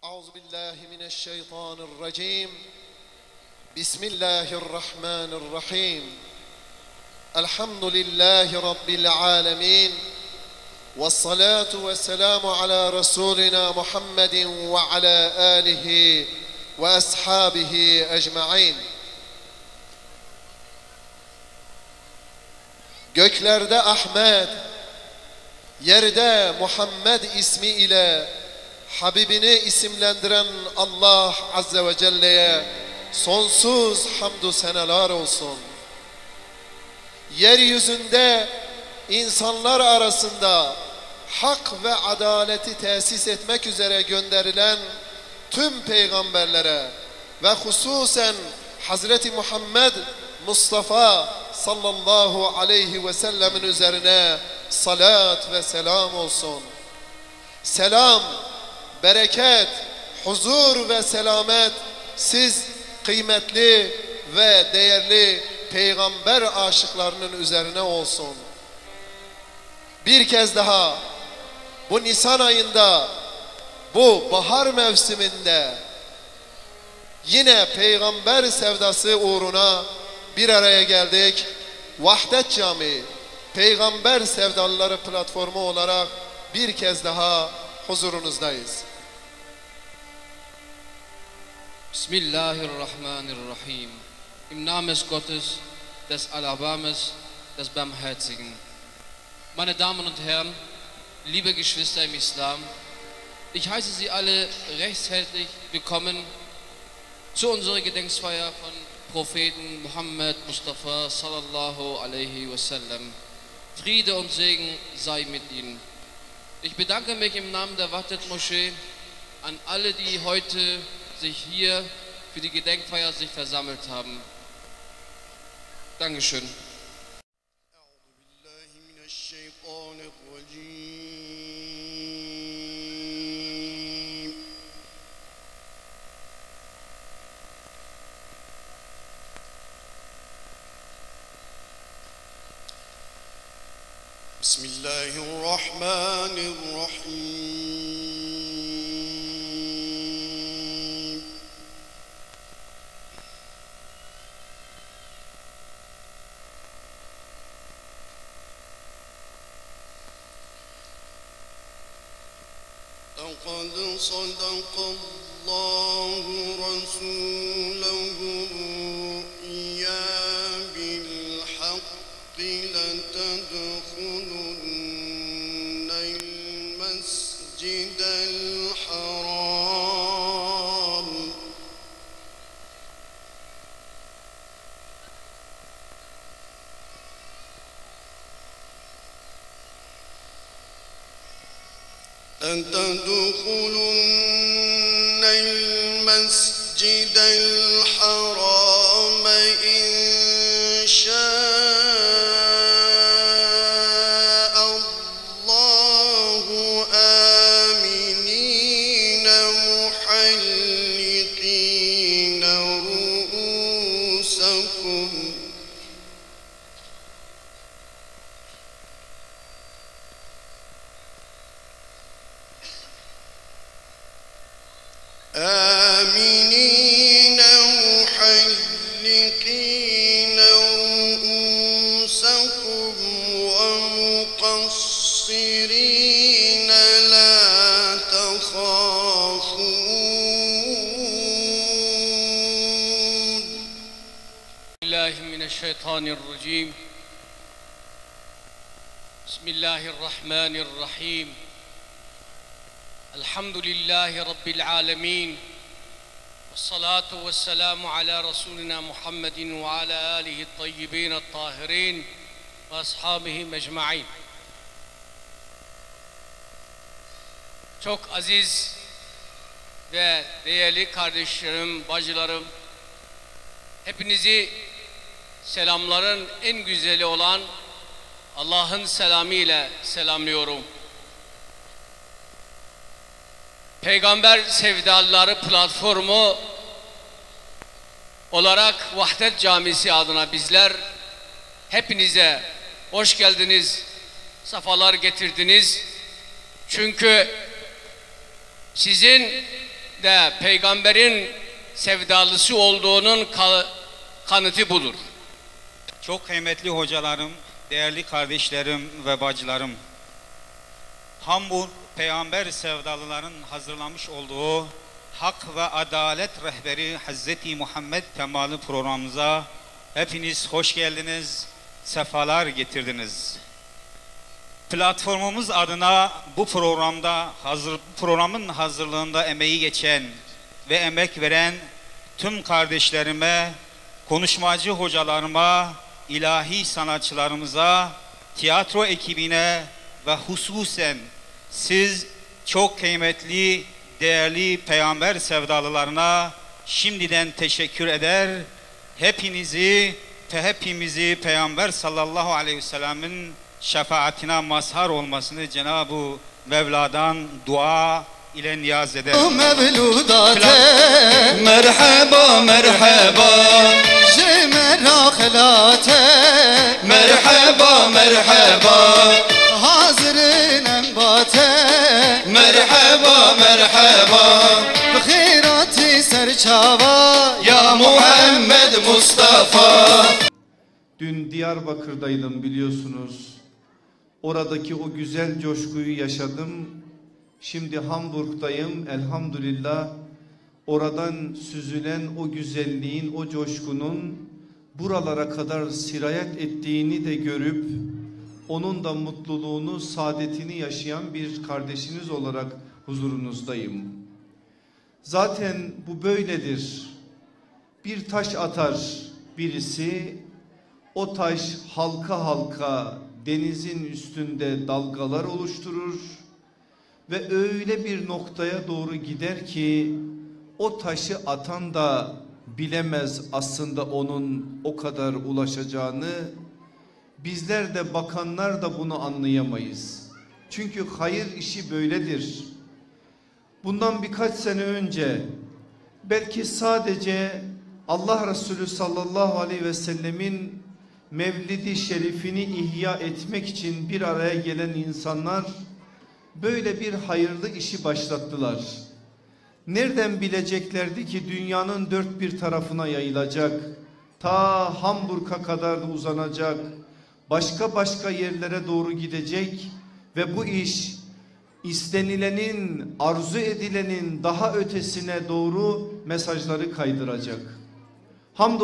أعوذ بالله من الشيطان الرجيم بسم الله الرحمن الرحيم الحمد لله رب العالمين والصلاة والسلام على رسولنا محمد وعلى آله وأصحابه أجمعين. Göklerde Ahmet, yerde Muhammed ismi ile Habibini isimlendiren Allah Azze ve Celle'ye sonsuz hamdü seneler olsun. Yeryüzünde insanlar arasında hak ve adaleti tesis etmek üzere gönderilen tüm peygamberlere ve hususen Hazreti Muhammed Mustafa sallallahu aleyhi ve sellemin üzerine salat ve selam olsun. Selam, bereket, huzur ve selamet siz kıymetli ve değerli peygamber aşıklarının üzerine olsun. Bir kez daha bu Nisan ayında, bu bahar mevsiminde yine peygamber sevdası uğruna bir araya geldik. Vahdet Camii Peygamber Sevdalıları platformu olarak bir kez daha huzurunuzdayız. Bismillahirrahmanirrahim. Im Namen des Gottes, des Allerbarmes, des Barmherzigen. Meine Damen und Herren, liebe Geschwister im Islam, ich heiße Sie alle recht herzlich willkommen zu unserer Gedenkfeier von Propheten Muhammad Mustafa sallallahu aleyhi ve sellem. Friede und Segen sei mit Ihnen. Ich bedanke mich im Namen der Wahdet Moschee an alle, die heute sich hier für die Gedenkfeier sich versammelt haben. Dankeschön. Bismillahirrahmanirrahim. لقد صدق الله رسوله الرؤيا بالحق لتدخلن المسجد الحرام إن شاء الله آمنين محلقين رؤوسكم آمنين محلقين رؤوسكم ومقصرين لا تخافون. بالله من الشيطان الرجيم. بسم الله الرحمن الرحيم. الحمد لله رب العالمين والصلاة والسلام على رسولنا محمد وعلى آله الطيبين الطاهرين وأصحابه مجمعين. Çok aziz ve değerli kardeşlerim, bacılarım, hepinizi selamların en güzeli olan Allah'ın selamı ile selamlıyorum. Peygamber Sevdalıları platformu olarak Vahdet Camisi adına bizler hepinize hoş geldiniz, sefalar getirdiniz. Çünkü sizin de peygamberin sevdalısı olduğunun kanıtı budur. Çok kıymetli hocalarım, değerli kardeşlerim ve bacılarım. Hamburg peygamber sevdalıların hazırlamış olduğu Hak ve Adalet Rehberi Hazreti Muhammed Temal'i programımıza hepiniz hoş geldiniz, sefalar getirdiniz. Platformumuz adına bu programın hazırlığında emeği geçen ve emek veren tüm kardeşlerime, konuşmacı hocalarıma, ilahi sanatçılarımıza, tiyatro ekibine ve hususen siz çok kıymetli, değerli peygamber sevdalılarına şimdiden teşekkür eder. Hepimizi peygamber sallallahu aleyhi ve sellem'in şefaatine mazhar olmasını Cenab-ı Mevla'dan dua ile niyaz eder. مرحبا مرحبا مرحبا مرحبا حاضرين انباته مرحبا مرحبا بخيراتي سرچاوا يا محمد مصطفى. Dün Diyarbakır'daydım biliyorsunuz. Oradaki o güzel coşkuyu yaşadım. Şimdi Hamburg'dayım elhamdülillah. Oradan süzülen o güzelliğin, o coşkunun buralara kadar sirayet ettiğini de görüp onun da mutluluğunu, saadetini yaşayan bir kardeşiniz olarak huzurunuzdayım. Zaten bu böyledir. Bir taş atar birisi, o taş halka halka denizin üstünde dalgalar oluşturur ve öyle bir noktaya doğru gider ki o taşı atan da bilemez aslında onun o kadar ulaşacağını. Bizler de bakanlar da bunu anlayamayız. Çünkü hayır işi böyledir. Bundan birkaç sene önce belki sadece Allah Resulü sallallahu aleyhi ve sellemin Mevlid-i Şerifini ihya etmek için bir araya gelen insanlar böyle bir hayırlı işi başlattılar. Nereden bileceklerdi ki dünyanın dört bir tarafına yayılacak, ta Hamburg'a kadar da uzanacak, başka yerlere doğru gidecek ve bu iş istenilenin, arzu edilenin daha ötesine doğru mesajları kaydıracak. Hamdolsun